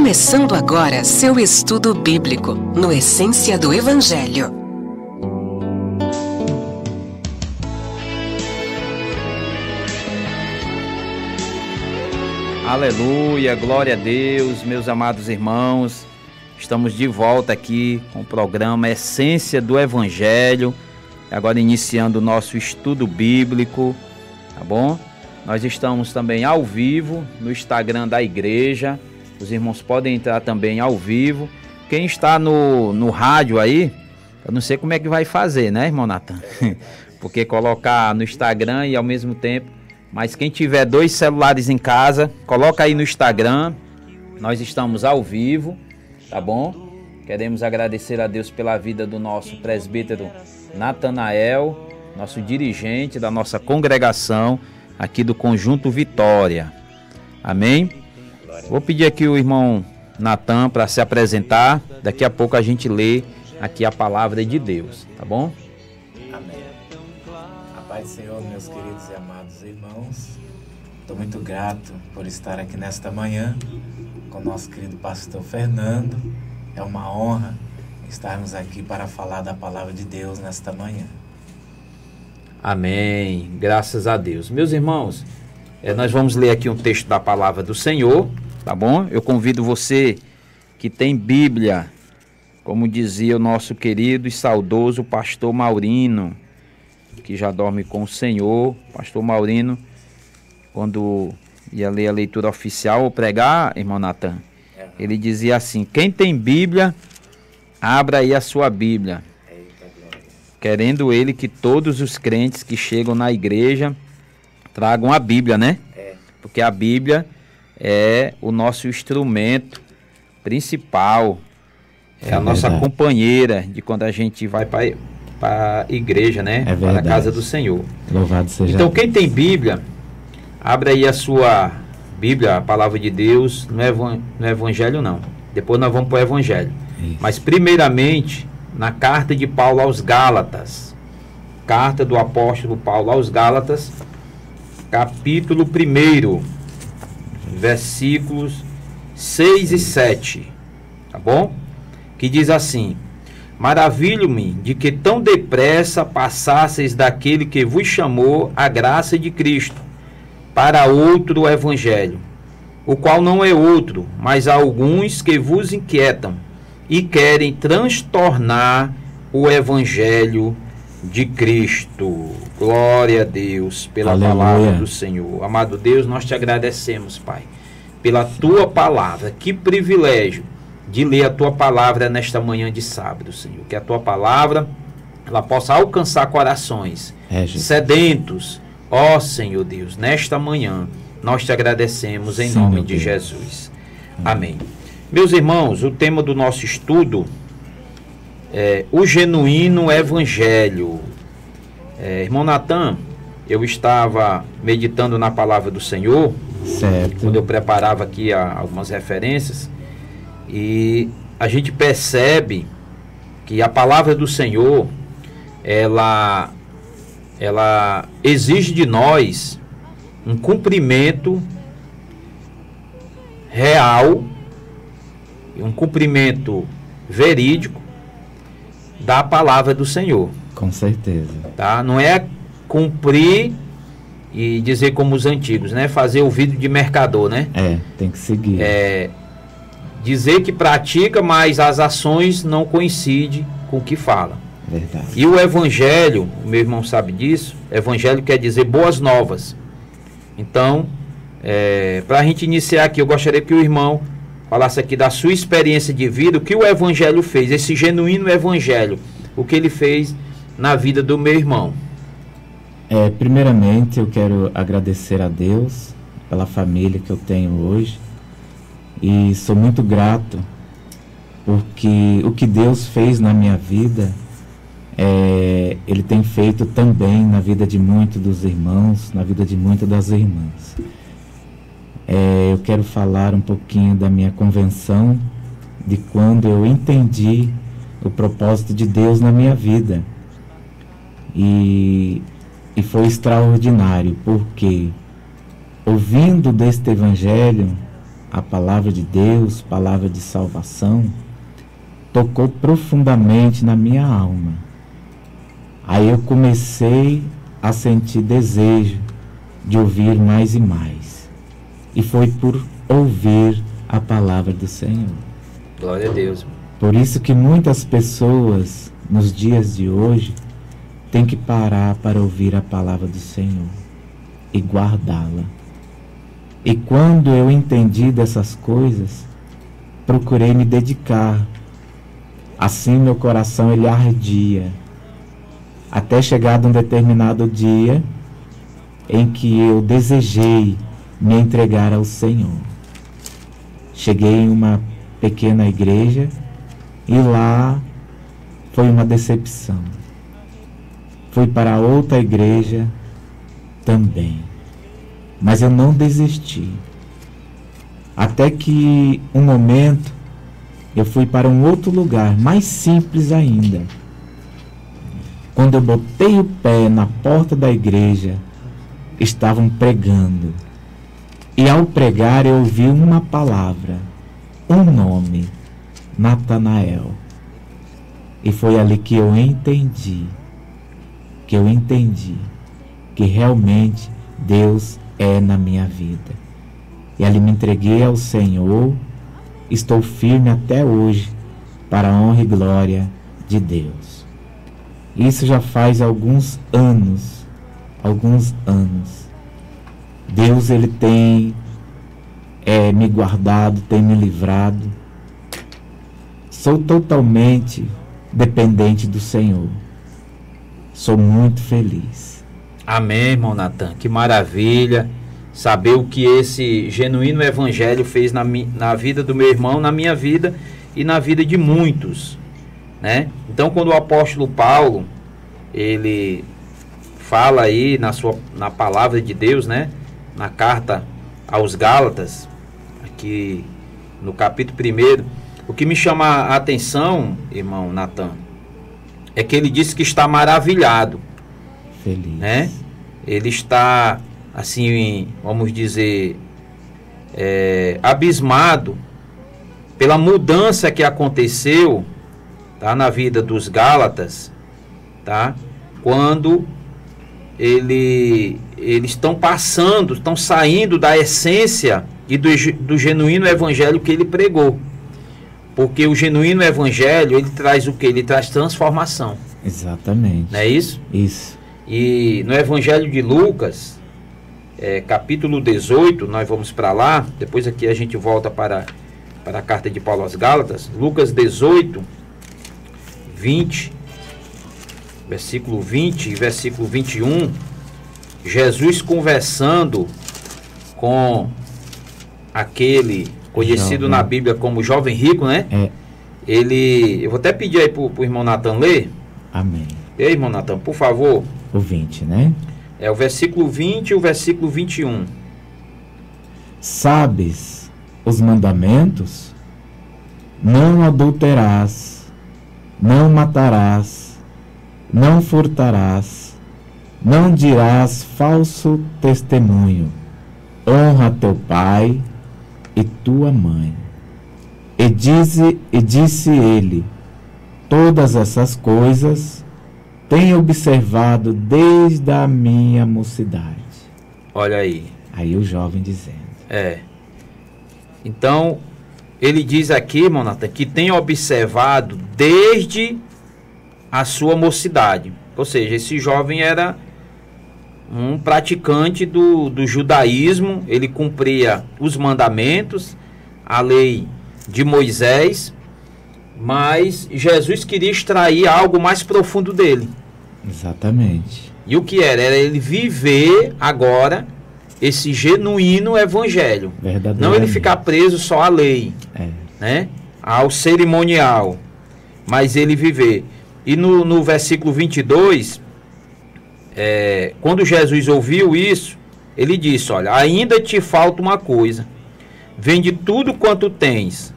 Começando agora seu estudo bíblico no Essência do Evangelho. Aleluia, glória a Deus, meus amados irmãos. Estamos de volta aqui com o programa Essência do Evangelho. Agora iniciando o nosso estudo bíblico, tá bom? Nós estamos também ao vivo no Instagram da igreja. Os irmãos podem entrar também ao vivo. Quem está no rádio aí, eu não sei como é que vai fazer, né, irmão Natan? Porque colocar no Instagram e ao mesmo tempo. Mas quem tiver 2 celulares em casa, coloca aí no Instagram. Nós estamos ao vivo, tá bom? Queremos agradecer a Deus pela vida do nosso presbítero Natanael, nosso dirigente da nossa congregação aqui do Conjunto Vitória. Amém? Vou pedir aqui o irmão Natan para se apresentar. Daqui a pouco a gente lê aqui a palavra de Deus, tá bom? Amém. A paz do Senhor, meus queridos e amados irmãos. Estou muito grato por estar aqui nesta manhã com o nosso querido pastor Fernando. É uma honra estarmos aqui para falar da palavra de Deus nesta manhã. Amém. Graças a Deus. Meus irmãos, nós vamos ler aqui um texto da palavra do Senhor, tá bom? Eu convido você que tem Bíblia, como dizia o nosso querido e saudoso pastor Maurino, que já dorme com o Senhor. Pastor Maurino, quando ia ler a leitura oficial ou pregar, irmão Natan, ele dizia assim: quem tem Bíblia, abra aí a sua Bíblia. Querendo ele que todos os crentes que chegam na igreja tragam a Bíblia, né? Porque a Bíblia é o nosso instrumento principal, é a nossa companheira de quando a gente vai para a igreja, né? Para a casa do Senhor. Louvado seja. Então, quem tem Bíblia, abre aí a sua Bíblia, a palavra de Deus, no Evangelho não. Depois nós vamos para o Evangelho. Isso. Mas primeiramente, na carta de Paulo aos Gálatas. Carta do apóstolo Paulo aos Gálatas, capítulo 1, versículos 6 e 7. Tá bom? Que diz assim: maravilho-me de que tão depressa passasseis daquele que vos chamou a graça de Cristo para outro evangelho, o qual não é outro, mas há alguns que vos inquietam e querem transtornar o evangelho de Cristo. Glória a Deus pela Aleluia. Palavra do Senhor. Amado Deus, nós te agradecemos, Pai, pela tua palavra. Que privilégio de ler a tua palavra nesta manhã de sábado, Senhor. Que a tua palavra ela possa alcançar corações sedentos. Ó Senhor Deus, nesta manhã nós te agradecemos em nome de Jesus. Amém. Meus irmãos, o tema do nosso estudo é o genuíno evangelho. Irmão Natan, eu estava meditando na palavra do Senhor, certo, quando eu preparava aqui algumas referências, e a gente percebe que a palavra do Senhor, ela exige de nós um cumprimento real, um cumprimento verídico da palavra do Senhor. Com certeza. Tá? Não é cumprir e dizer como os antigos, né? Fazer ouvido de mercador, né? Tem que seguir. Dizer que pratica, mas as ações não coincidem com o que fala. Verdade. E o evangelho, o meu irmão sabe disso, evangelho quer dizer boas novas. Então, para a gente iniciar aqui, eu gostaria que o irmão falasse aqui da sua experiência de vida, o que o evangelho fez, esse genuíno evangelho, o que ele fez na vida do meu irmão. Primeiramente, eu quero agradecer a Deus pela família que eu tenho hoje, e sou muito grato porque o que Deus fez na minha vida, Ele tem feito também na vida de muitos dos irmãos, na vida de muitas das irmãs. Eu quero falar um pouquinho da minha convenção, de quando eu entendi o propósito de Deus na minha vida. E foi extraordinário, porque ouvindo deste evangelho, a palavra de Deus, palavra de salvação, tocou profundamente na minha alma. Aí eu comecei a sentir desejo de ouvir mais e mais. E foi por ouvir a palavra do Senhor. Glória a Deus. Por isso que muitas pessoas, nos dias de hoje, têm que parar para ouvir a palavra do Senhor e guardá-la. E quando eu entendi dessas coisas, procurei me dedicar. Assim meu coração ele ardia, até chegar um determinado dia em que eu desejei me entregar ao Senhor. Cheguei em uma pequena igreja e lá foi uma decepção. Fui para outra igreja também, mas eu não desisti. Até que um momento eu fui para um outro lugar, mais simples ainda. Quando eu botei o pé na porta da igreja, estavam pregando. E ao pregar eu ouvi uma palavra, um nome, Natanael. E foi ali que eu entendi que realmente Deus é na minha vida. E ali me entreguei ao Senhor, estou firme até hoje, para a honra e glória de Deus. Isso já faz alguns anos. Deus ele tem me guardado, tem me livrado. Sou totalmente dependente do Senhor. Sou muito feliz. Amém, irmão Natan. Que maravilha saber o que esse genuíno evangelho fez na vida do meu irmão, na minha vida e na vida de muitos, né? Então, quando o apóstolo Paulo, ele fala aí na palavra de Deus, né? Na carta aos Gálatas, aqui no capítulo 1, o que me chama a atenção, irmão Natan, é que ele disse que está maravilhado. Feliz. Né? Ele está, assim, vamos dizer, abismado pela mudança que aconteceu, tá, na vida dos Gálatas, tá? Quando eles estão saindo da essência e do genuíno evangelho que ele pregou. Porque o genuíno evangelho, ele traz o quê? Ele traz transformação. Exatamente. Não é isso? Isso. E no evangelho de Lucas, capítulo 18, nós vamos para lá, depois aqui a gente volta para a carta de Paulo aos Gálatas, Lucas 18, 20, versículo 20 e versículo 21, Jesus conversando com aquele conhecido jovem. Na Bíblia como jovem rico, né? Eu vou até pedir aí pro irmão Natan ler. Amém. E aí, irmão Natan, por favor. O 20, né? É o versículo 20 e o versículo 21. Sabes os mandamentos? Não adulterarás, não matarás, não furtarás, não dirás falso testemunho, honra teu pai e tua mãe. E disse ele, todas essas coisas tenho observado desde a minha mocidade. Olha aí. Aí o jovem dizendo. Então, ele diz aqui, irmão Natan, que tem observado desde a sua mocidade. Ou seja, esse jovem era um praticante do judaísmo, ele cumpria os mandamentos, a lei de Moisés, mas Jesus queria extrair algo mais profundo dele. Exatamente. E o que era? Era ele viver agora esse genuíno evangelho. Não ele ficar preso só à lei, né? Ao cerimonial, mas ele viver. E no versículo 22, quando Jesus ouviu isso, ele disse, olha, ainda te falta uma coisa, vende tudo quanto tens,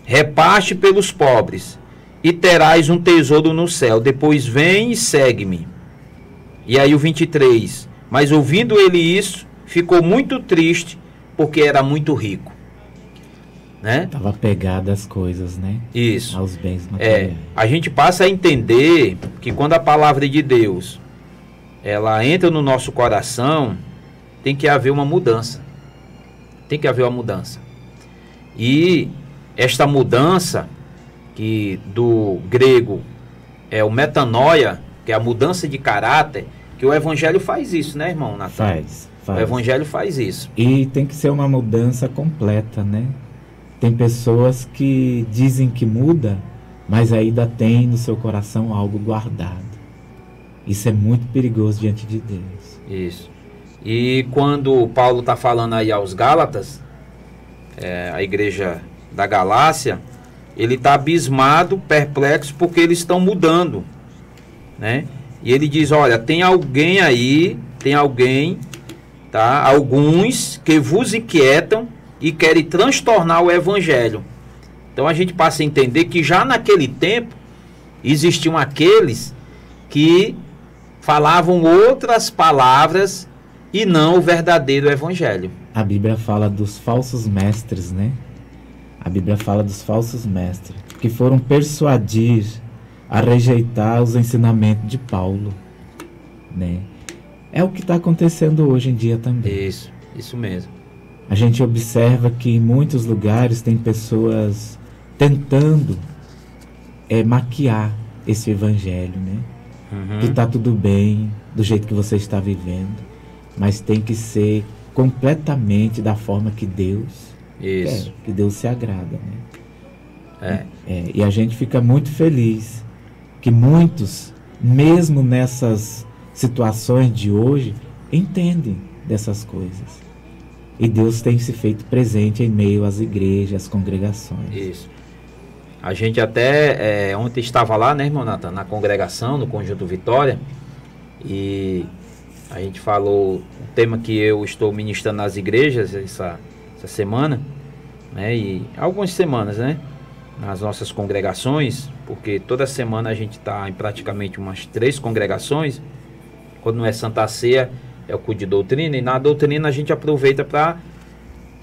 reparte pelos pobres, e terás um tesouro no céu, depois vem e segue-me. E aí o 23, mas ouvindo ele isso, ficou muito triste, porque era muito rico. né? Estava apegado às coisas, né? Isso. Aos bens materiais. A gente passa a entender que quando a palavra de Deus ela entra no nosso coração, tem que haver uma mudança. Tem que haver uma mudança. E esta mudança, que do grego é o metanoia, que é a mudança de caráter, que o evangelho faz isso, né, irmão Natan? Faz. O evangelho faz isso. E tem que ser uma mudança completa, né? Tem pessoas que dizem que muda, mas ainda tem no seu coração algo guardado. Isso é muito perigoso diante de Deus. Isso. E quando Paulo está falando aí aos Gálatas, a igreja da Galácia, ele está abismado, perplexo, porque eles estão mudando, né? E ele diz, olha, tem alguém aí, tá? Alguns que vos inquietam e querem transtornar o evangelho. Então a gente passa a entender que já naquele tempo existiam aqueles que falavam outras palavras e não o verdadeiro evangelho. A Bíblia fala dos falsos mestres, né? A Bíblia fala dos falsos mestres que foram persuadir a rejeitar os ensinamentos de Paulo, né? É o que está acontecendo hoje em dia também. Isso mesmo. A gente observa que em muitos lugares tem pessoas tentando maquiar esse evangelho, né? Que está tudo bem do jeito que você está vivendo, mas tem que ser completamente da forma que Deus quer, que Deus se agrada, né? E a gente fica muito feliz que muitos, mesmo nessas situações de hoje, entendem dessas coisas. E Deus tem se feito presente em meio às igrejas, às congregações. Isso. A gente até ontem estava lá, né, irmão Natan, na congregação, no Conjunto Vitória, e a gente falou um tema que eu estou ministrando nas igrejas essa semana, né, e algumas semanas, né, nas nossas congregações, porque toda semana a gente está em praticamente umas 3 congregações. Quando não é Santa Ceia, é o culto de doutrina, e na doutrina a gente aproveita para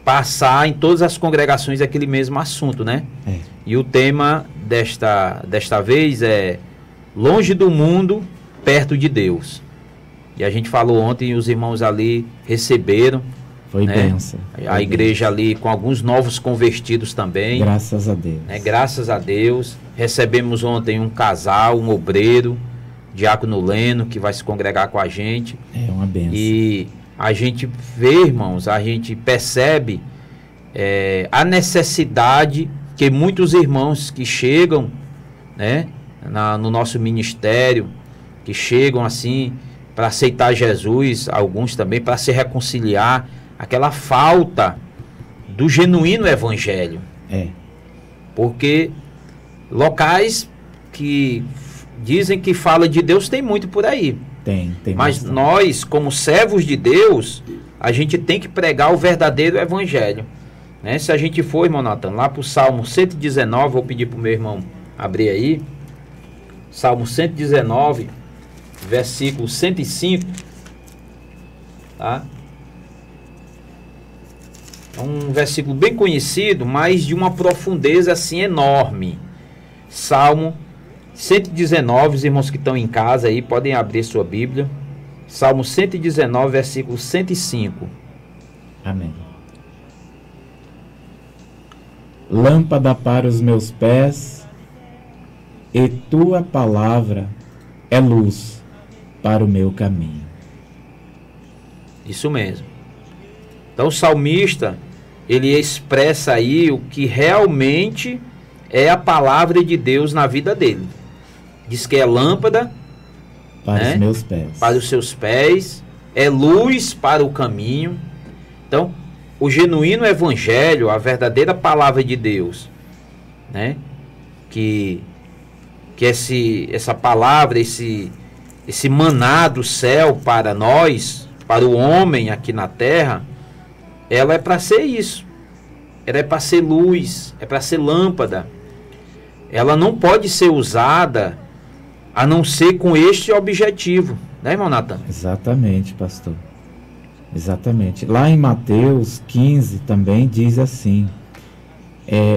passar em todas as congregações aquele mesmo assunto, né? E o tema desta vez é longe do mundo, perto de Deus. E a gente falou ontem e os irmãos ali receberam. Foi bênção. A igreja ali com alguns novos convertidos também. Graças a Deus. Graças a Deus. Recebemos ontem um casal, um obreiro, Diácono Leno, que vai se congregar com a gente. É uma bênção. E a gente vê, irmãos, a gente percebe a necessidade que muitos irmãos que chegam, né, no nosso ministério, que chegam assim para aceitar Jesus, alguns também para se reconciliar, aquela falta do genuíno evangelho. Porque locais que dizem que fala de Deus tem muito por aí. Tem Mas bastante. Nós, como servos de Deus, a gente tem que pregar o verdadeiro evangelho, né? Se a gente for, irmão Natan, lá para o Salmo 119, vou pedir para o meu irmão abrir aí, Salmo 119, versículo 105, tá? É um versículo bem conhecido, mas de uma profundeza assim enorme. Salmo 119, os irmãos que estão em casa aí podem abrir sua Bíblia. Salmo 119, versículo 105. Amém. Lâmpada para os meus pés e tua palavra é luz para o meu caminho. Isso mesmo. Então o salmista, ele expressa aí o que realmente é a palavra de Deus na vida dele. Diz que é lâmpada para os meus pés. Para os seus pés, é luz para o caminho. Então, o genuíno evangelho, a verdadeira palavra de Deus, né? Que essa palavra, esse maná do céu para nós, para o homem aqui na terra, ela é para ser isso. Ela é para ser luz, é para ser lâmpada. Ela não pode ser usada a não ser com este objetivo, né, irmão Natan? Exatamente, pastor. Exatamente. Lá em Mateus 15 também diz assim: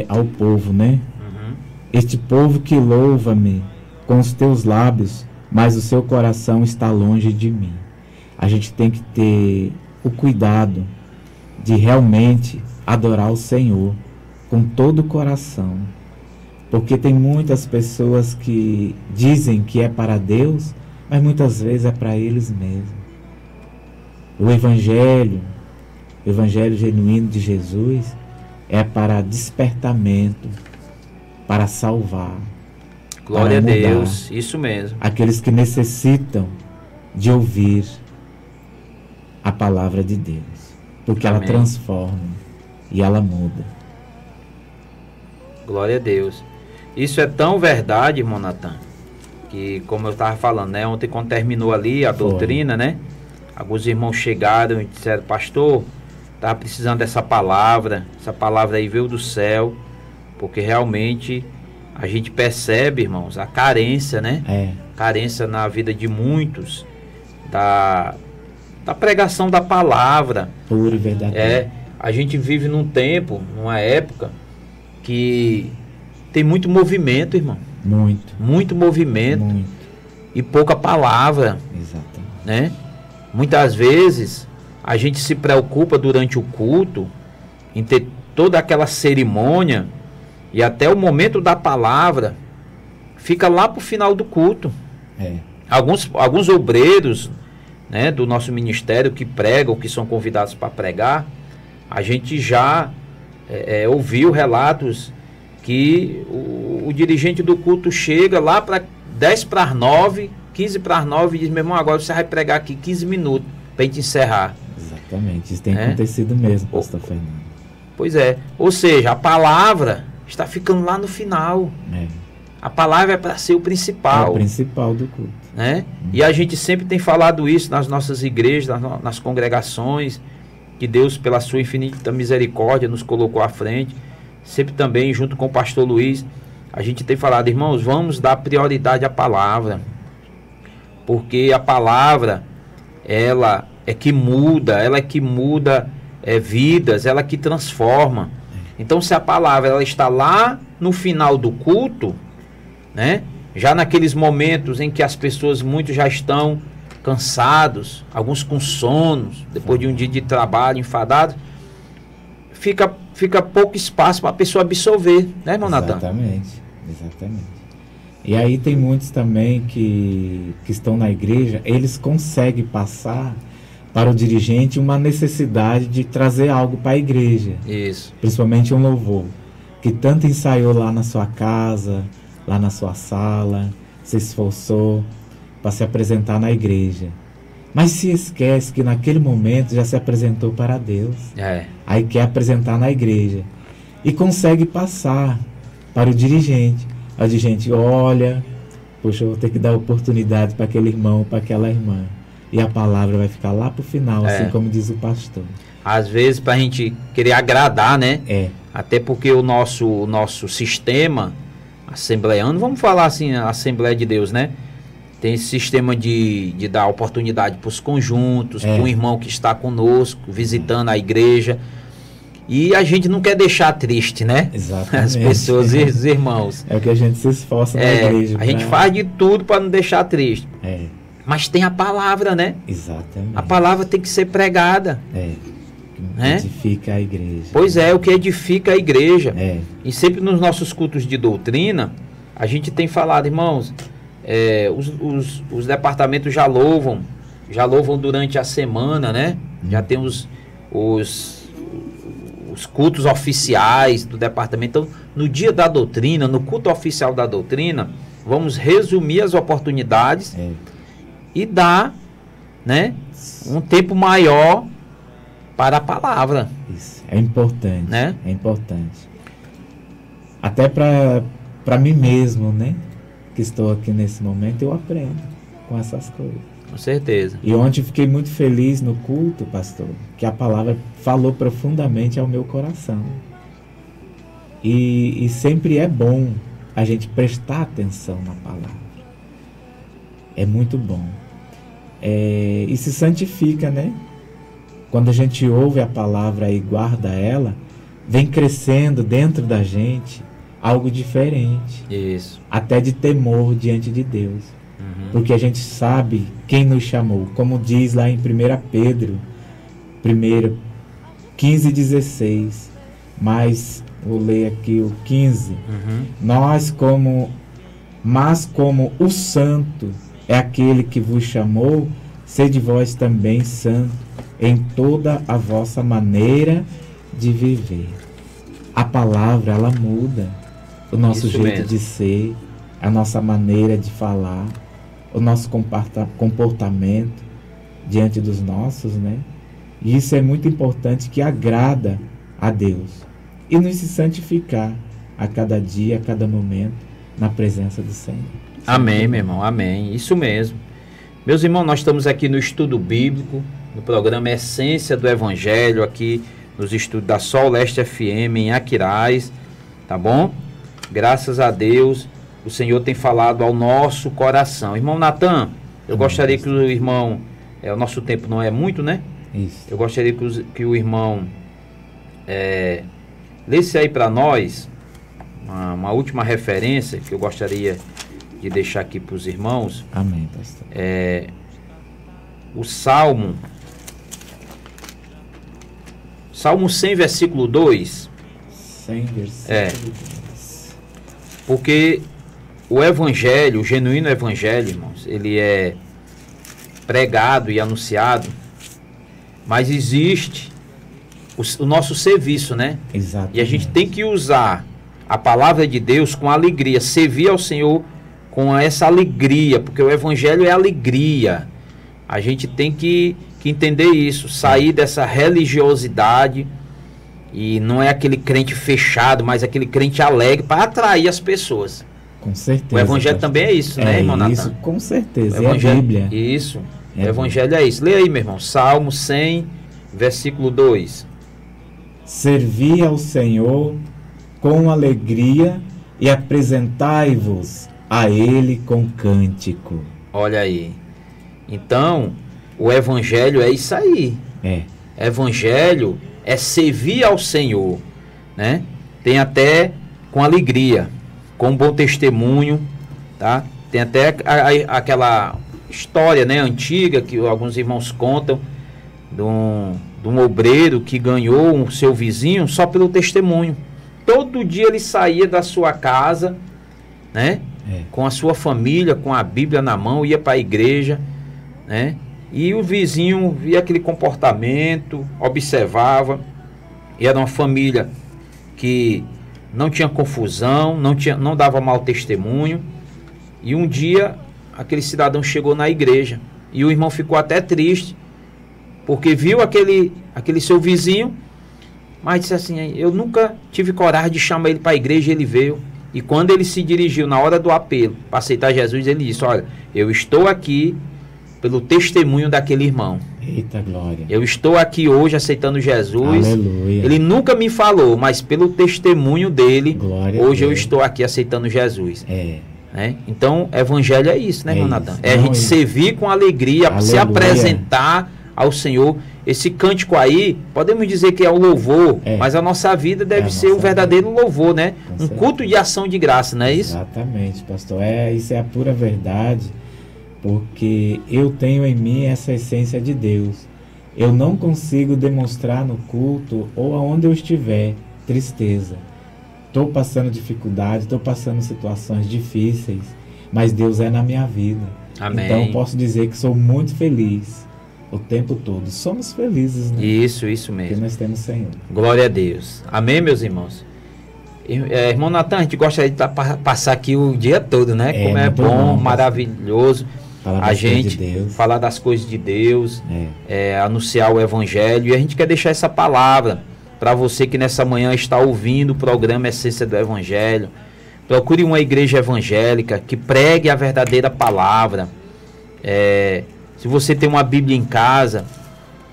ao povo, né? Este povo que louva-me com os teus lábios, mas o seu coração está longe de mim. A gente tem que ter o cuidado de realmente adorar o Senhor com todo o coração. Porque tem muitas pessoas que dizem que é para Deus, mas muitas vezes é para eles mesmos. O Evangelho genuíno de Jesus é para despertamento, para salvar. Glória a Deus, isso mesmo. Aqueles que necessitam de ouvir a palavra de Deus, porque Amém. ela transforma e ela muda. Glória a Deus. Isso é tão verdade, irmão Natan, que como eu estava falando, né? Ontem quando terminou ali a doutrina, né? Alguns irmãos chegaram e disseram, pastor, estava precisando dessa palavra, essa palavra aí veio do céu, porque realmente a gente percebe, irmãos, a carência, né? Carência na vida de muitos, da pregação da palavra. Pura e verdadeira. A gente vive num tempo, numa época, que tem muito movimento, irmão. Muito movimento. Muito. E pouca palavra. Exatamente. Né? Muitas vezes a gente se preocupa durante o culto em ter toda aquela cerimônia e até o momento da palavra fica lá para o final do culto. Alguns obreiros, né, do nosso ministério que pregam, que são convidados para pregar, a gente já ouviu relatos que o dirigente do culto chega lá para 10 para as 9, 15 para as 9 e diz, meu irmão, agora você vai pregar aqui 15 minutos para a gente encerrar. Exatamente, isso tem acontecido mesmo, pastor Fernando. Pois é, ou seja, a palavra está ficando lá no final. A palavra é para ser o principal. É o principal do culto. Né? E a gente sempre tem falado isso nas nossas igrejas, nas congregações, que Deus, pela sua infinita misericórdia, nos colocou à frente. Sempre também, junto com o pastor Luiz, a gente tem falado, irmãos, vamos dar prioridade à palavra. Porque a palavra, ela é que muda vidas, ela que transforma. Então, se a palavra ela está lá no final do culto, né? Já naqueles momentos em que as pessoas muitos já estão cansados, alguns com sonos, depois de um dia de trabalho, enfadados, fica pouco espaço para a pessoa absorver, né, irmão Natan? Exatamente. E aí tem muitos também que estão na igreja, eles conseguem passar para o dirigente uma necessidade de trazer algo para a igreja. Isso. Principalmente um louvor, que tanto ensaiou lá na sua casa, lá na sua sala, se esforçou para se apresentar na igreja. Mas se esquece que naquele momento já se apresentou para Deus. Aí quer apresentar na igreja. E consegue passar para o dirigente. O dirigente olha, poxa, eu vou ter que dar oportunidade para aquele irmão, para aquela irmã. E a palavra vai ficar lá para o final, assim como diz o pastor. Às vezes para a gente querer agradar, né? Até porque o nosso sistema assembleiano, vamos falar assim, a Assembleia de Deus, né? Tem esse sistema de dar oportunidade para os conjuntos, para um irmão que está conosco, visitando a igreja. E a gente não quer deixar triste, né? Exatamente. As pessoas e os irmãos. É o que a gente se esforça na igreja. A gente faz de tudo para não deixar triste. Mas tem a palavra, né? Exatamente. A palavra tem que ser pregada. Que edifica a igreja. Pois é, o que edifica a igreja. E sempre nos nossos cultos de doutrina, a gente tem falado, irmãos, os departamentos já louvam durante a semana, né? Já tem os cultos oficiais do departamento. Então, no dia da doutrina, no culto oficial da doutrina, vamos resumir as oportunidades e dar, né, um tempo maior para a palavra. Isso é importante, né? É importante. Até para mim mesmo, né? Que estou aqui nesse momento, eu aprendo com essas coisas. Com certeza. E ontem fiquei muito feliz no culto, pastor, que a palavra falou profundamente ao meu coração. E sempre é bom a gente prestar atenção na palavra. É muito bom. E se santifica, né? Quando a gente ouve a palavra e guarda ela, vem crescendo dentro da gente algo diferente. Isso. Até de temor diante de Deus. Porque a gente sabe quem nos chamou. Como diz lá em 1 Pedro, 15:16. Mas, vou ler aqui o 15. Mas como o santo é aquele que vos chamou, sede vós também santo em toda a vossa maneira de viver. A palavra, ela muda o nosso Isso jeito mesmo. de ser, a nossa maneira de falar, o nosso comportamento diante dos nossos, né? E isso é muito importante, que agrada a Deus. E nos santificar a cada dia, a cada momento, na presença do Senhor. Amém, meu irmão, amém. Isso mesmo. Meus irmãos, nós estamos aqui no estudo bíblico, no programa Essência do Evangelho, aqui nos estudos da Sol Leste FM em Aquiraz, tá bom? Graças a Deus, o Senhor tem falado ao nosso coração. Irmão Natan, eu gostaria que o irmão, o nosso tempo não é muito, né? Isso. Eu gostaria que o irmão lesse aí para nós uma última referência que eu gostaria de deixar aqui para os irmãos. Amém, pastor. O Salmo 100, versículo 2. 100, versículo 2. Porque o evangelho, o genuíno evangelho, irmãos, ele é pregado e anunciado, mas existe o nosso serviço, né? Exatamente. E a gente tem que usar a palavra de Deus com alegria, servir ao Senhor com essa alegria, porque o evangelho é alegria. A gente tem que entender isso, sair dessa religiosidade, e não é aquele crente fechado, mas aquele crente alegre para atrair as pessoas. Com certeza. O evangelho também é isso, né, irmão Natan? Isso, com certeza. O evangelho, é a Bíblia. Isso. É o evangelho é isso. Lê aí, meu irmão. Salmo 100, versículo 2. Servi ao Senhor com alegria e apresentai-vos a Ele com cântico. Olha aí. Então, o evangelho é isso aí. Evangelho é servir ao Senhor, né? Tem até com alegria, com bom testemunho, tá? Tem até aquela história, né, antiga que alguns irmãos contam de um obreiro que ganhou o seu vizinho só pelo testemunho. Todo dia ele saía da sua casa, né? Com a sua família, com a Bíblia na mão, ia para a igreja, né? E o vizinho via aquele comportamento, observava, e era uma família que não tinha confusão, não dava mau testemunho. E um dia aquele cidadão chegou na igreja e o irmão ficou até triste, porque viu aquele seu vizinho, mas disse assim: eu nunca tive coragem de chamar ele para a igreja. Ele veio, e quando ele se dirigiu na hora do apelo para aceitar Jesus, ele disse: olha, eu estou aqui pelo testemunho daquele irmão. Eita glória. Eu estou aqui hoje aceitando Jesus. Aleluia. Ele nunca me falou, mas pelo testemunho dele, Glória hoje a eu Deus. estou aqui aceitando Jesus. Né? Então, evangelho é isso, né, irmão Natan? isso. É a Não, gente servir com alegria, se Aleluia. apresentar ao Senhor. Esse cântico aí, podemos dizer que é o louvor, mas a nossa vida deve a ser um nossa verdadeiro louvor, né? Com Um certeza. culto de ação de graça, não é isso? Exatamente, pastor. Isso é a pura verdade, porque eu tenho em mim essa essência de Deus. Eu não consigo demonstrar no culto ou aonde eu estiver tristeza. Estou passando dificuldade, estou passando situações difíceis, mas Deus é na minha vida. Amém. Então eu posso dizer que sou muito feliz o tempo todo. Somos felizes, né? Isso Porque mesmo. nós temos Senhor. Glória a Deus. Amém, meus irmãos? Irmão Natan, a gente gostaria de passar aqui o dia todo, né? Como é muito bom, bom, maravilhoso Falar a das coisas gente de Deus. falar das coisas de Deus, anunciar o evangelho. E a gente quer deixar essa palavra para você que nessa manhã está ouvindo o programa Essência do Evangelho. Procure uma igreja evangélica que pregue a verdadeira palavra. Se você tem uma Bíblia em casa,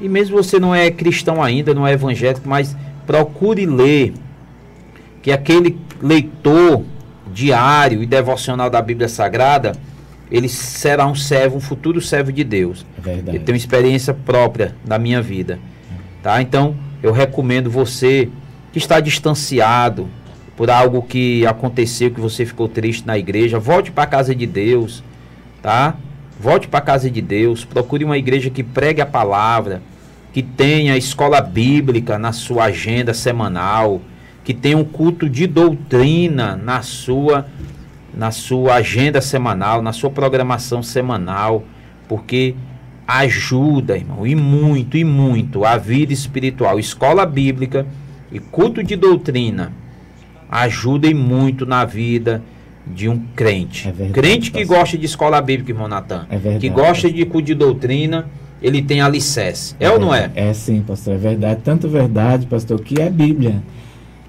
e mesmo você não é cristão ainda, não é evangélico, mas procure ler, que aquele leitor diário e devocional da Bíblia Sagrada, ele será um futuro servo de Deus. É verdade. Eu tenho experiência própria da minha vida, tá? Então, eu recomendo você que está distanciado por algo que aconteceu, que você ficou triste na igreja, volte para a casa de Deus, tá? Volte para a casa de Deus, procure uma igreja que pregue a palavra, que tenha escola bíblica na sua agenda semanal, que tenha um culto de doutrina na sua agenda semanal, na sua programação semanal, porque ajuda, irmão, e muito a vida espiritual. Escola bíblica e culto de doutrina ajudem muito na vida de um crente. É verdade, crente que pastor. gosta de escola bíblica, irmão Natan, É verdade, que gosta pastor. de culto de doutrina, ele tem alicerce. É ou não é? É sim, pastor, é verdade. Tanto verdade, pastor, que é Bíblia.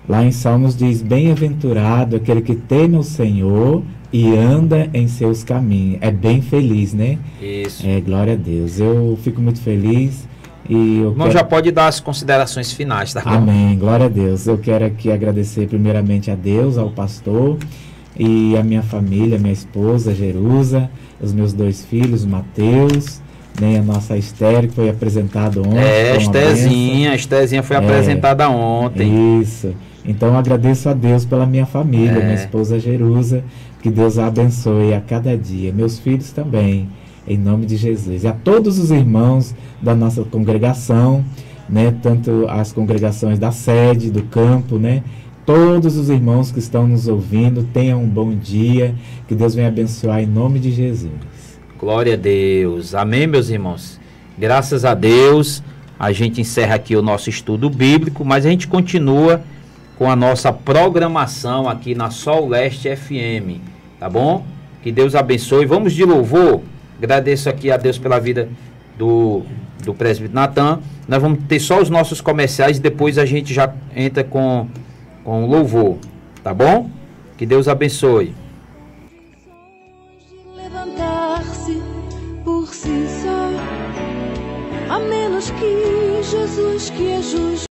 Lá em Salmos diz: bem-aventurado aquele que teme o Senhor e anda em seus caminhos. É bem feliz, né? Isso. É, glória a Deus. Eu fico muito feliz e eu Irmão, já pode dar as considerações finais, tá bom? Amém, glória a Deus. Eu quero aqui agradecer primeiramente a Deus, ao pastor e a minha família, minha esposa, Jerusa, os meus 2 filhos, Mateus, né, a nossa Esther, que foi apresentada ontem. É, foi uma a Estezinha foi É, apresentada ontem. bênção. Isso. Então eu agradeço a Deus pela minha família, É. minha esposa Jerusa, que Deus a abençoe a cada dia. Meus filhos também, em nome de Jesus. E a todos os irmãos da nossa congregação, né, tanto as congregações da sede, do campo, né, todos os irmãos que estão nos ouvindo, tenham um bom dia, que Deus venha abençoar em nome de Jesus. Glória a Deus. Amém, meus irmãos? Graças a Deus, a gente encerra aqui o nosso estudo bíblico, mas a gente continua com a nossa programação aqui na Sol Leste FM, tá bom? Que Deus abençoe. Vamos de louvor. Agradeço aqui a Deus pela vida do presbítero Natan. Nós vamos ter só os nossos comerciais e depois a gente já entra com louvor, tá bom? Que Deus abençoe. Levantar-se por si só, a menos que Jesus, que é justo.